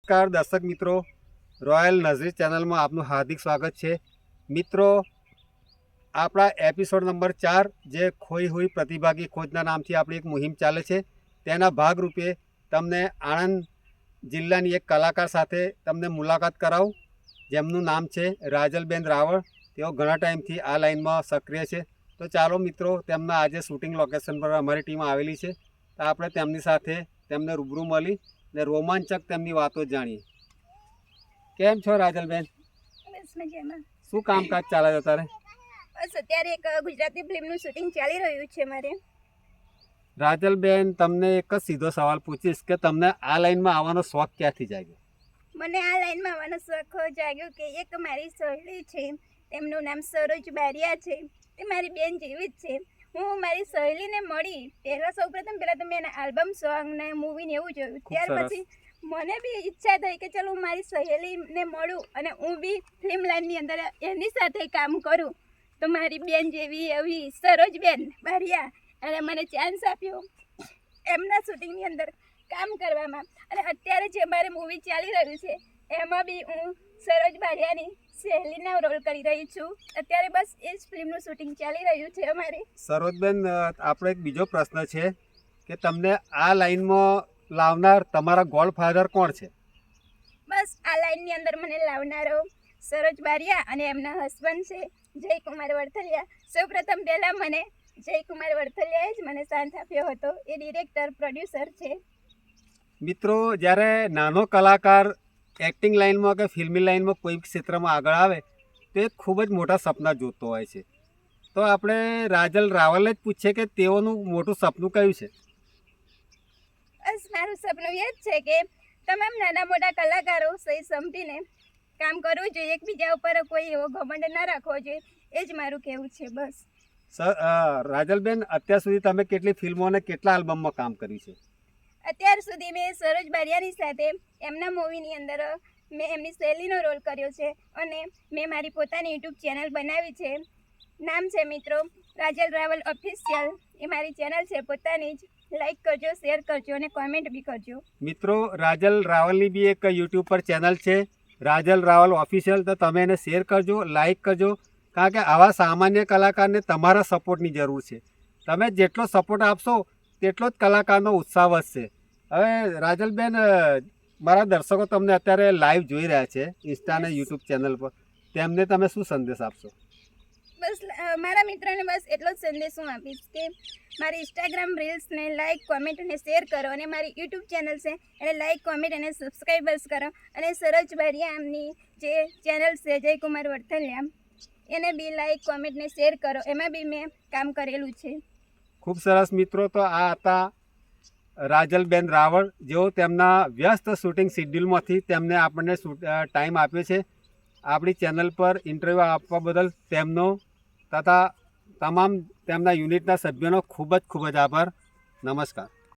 નમસ્કાર દર્શક મિત્રો, રોયલ નઝરી ચેનલમાં આપનું હાર્દિક સ્વાગત છે। મિત્રો, આપણા એપિસોડ નંબર 4 જે ખોઈ હુઈ પ્રતિભાગી ખોજના નામથી આપણી એક મુહિમ ચાલે છે, તેના ભાગરૂપે તમને આણંદ જિલ્લાની એક કલાકાર સાથે તમને મુલાકાત કરાવું, જેમનું નામ છે રાજલબેન રાવળ। તેઓ ઘણા ટાઈમથી આ લાઈનમાં સક્રિય છે। તો ચાલો મિત્રો, તેમના આજે શૂટિંગ લોકેશન પર અમારી ટીમ આવેલી છે, તો આપણે તેમની સાથે તેમને રૂબરૂ મળી ને રોમાંચક તેમની વાતો જાણીએ। કેમ છો રાજલબેન? બસ મજામાં। શું કામકાજ ચાલે છે તારે? બસ અત્યારે એક ગુજરાતી ફિલ્મનું શૂટિંગ ચાલી રહ્યું છે મારે। રાજલબેન, તમને એક જ સીધો સવાલ પૂછીશ કે તમને આ લાઈનમાં આવવાનો શોખ ક્યાંથી જાગ્યો? મને આ લાઈનમાં આવવાનો શોખ જાગ્યો કે એક મારી સહેલી છે, તેમનું નામ સરોજ બારિયા છે। તે મારી બેન જેવી જ છે। હું મારી સહેલીને મળી પહેલાં સૌપ્રથમ તો મેં એના આલ્બમ સોંગ ને મૂવી ને એવું જોયું। ત્યાર પછી મને બી ઈચ્છા થઈ કે ચાલો હું મારી સહેલીને મળું અને હું બી ફિલ્મ લાઈનની અંદર એની સાથે કામ કરું। તો મારી બેન જેવી એવી સરોજબેન બારિયા અને મને ચાન્સ આપ્યો એમના શૂટિંગની અંદર કામ કરવામાં। અને અત્યારે જે અમારે મૂવી ચાલી રહ્યું છે એમાં બી હું સરોજ બારિયાની સહેલીનો રોલ કરી રહી છું। અત્યારે બસ એ જ ફિલ્મનું શૂટિંગ ચાલી રહ્યું છે અમારે। સરોજબેન, આપણો એક બીજો પ્રશ્ન છે કે તમને આ લાઈનમાં લાવનાર તમારા ગોડફાધર કોણ છે? બસ આ લાઈનની અંદર મને લાવનારો સરોજ બારિયા અને એમના હસબન્ડ છે જયકુમાર વડથલિયા। સૌપ્રથમ પહેલાં મને જયકુમાર વડથલિયાએ જ મને સાથ આપ્યો હતો। એ ડિરેક્ટર પ્રોડ્યુસર છે। મિત્રો, જ્યારે નાનો કલાકાર એક્ટિંગ લાઈનમાં કે ફિલ્મી લાઈનમાં કોઈ ક્ષેત્રમાં આગળ આવે તો એ ખૂબ જ મોટા સપના જોતો હોય છે। તો આપણે રાજલ રાવલને જ પૂછીએ કે તેઓનું મોટું સપનું કયું છે? બસ મારું સપનું એ જ છે કે તમામ નાના મોટા કલાકારો સહી સંપીને કામ કરવું જોઈએ, એકબીજા ઉપર કોઈ એવો ઘમંડ ના રાખવો જોઈએ, એ જ મારું કહેવું છે। બસ રાજલબેન, અત્યાર સુધી તમે કેટલી ફિલ્મો અને કેટલા આલ્બમમાં કામ કર્યું છે? અત્યાર સુધી મેં સરોજ બારિયાની સાથે એમના મૂવીની અંદર મેં એમની શૈલીનો રોલ કર્યો છે અને મેં મારી પોતાની યુટ્યુબ ચેનલ બનાવી છે। નામ છે મિત્રો રાજલ રાવલ ઓફિશિયલ। એ મારી ચેનલ છે પોતાની જ। લાઈક કરજો, શેર કરજો અને કોમેન્ટ બી કરજો। મિત્રો, રાજલ રાવલની બી એક યુટ્યુબ પર ચેનલ છે રાજલ રાવલ ઓફિશિયલ। તો તમે એને શેર કરજો, લાઈક કરજો, કારણ કે આવા સામાન્ય કલાકારને તમારા સપોર્ટની જરૂર છે। તમે જેટલો સપોર્ટ આપશો તેટલો જ કલાકારનો ઉત્સાહ વધશે। હવે રાજલબેન, મારા દર્શકો તમને અત્યારે લાઈવ જોઈ રહ્યા છે ઇન્સ્ટા અને યુટ્યુબ ચેનલ પર, તેમને તમે શું સંદેશ આપશો? બસ મારા મિત્રોને બસ એટલો જ સંદેશ હું આપીશ કે મારી ઇન્સ્ટાગ્રામ રીલ્સને લાઈક, કોમેન્ટ અને શેર કરો અને મારી યુટ્યુબ ચેનલ છે એને લાઈક, કોમેન્ટ અને સબસ્ક્રાઈબર્સ કરો અને સરોજ બારિયા એમની જે ચેનલ છે જયકુમાર વડથલિયા એને બી લાઈક, કોમેન્ટ ને શેર કરો। એમાં બી મેં કામ કરેલું છે। ખૂબ સરસ મિત્રો। તો આ હતા રાજલબેન રાવળ, જેઓ તેમના વ્યસ્ત શૂટિંગ શિડ્યુલમાંથી તેમને આપણને ટાઈમ આપ્યો છે। આપણી ચેનલ પર ઇન્ટરવ્યૂ આપવા બદલ તેમનો તથા તમામ તેમના યુનિટના સભ્યોનો ખૂબ જ આભાર। નમસ્કાર।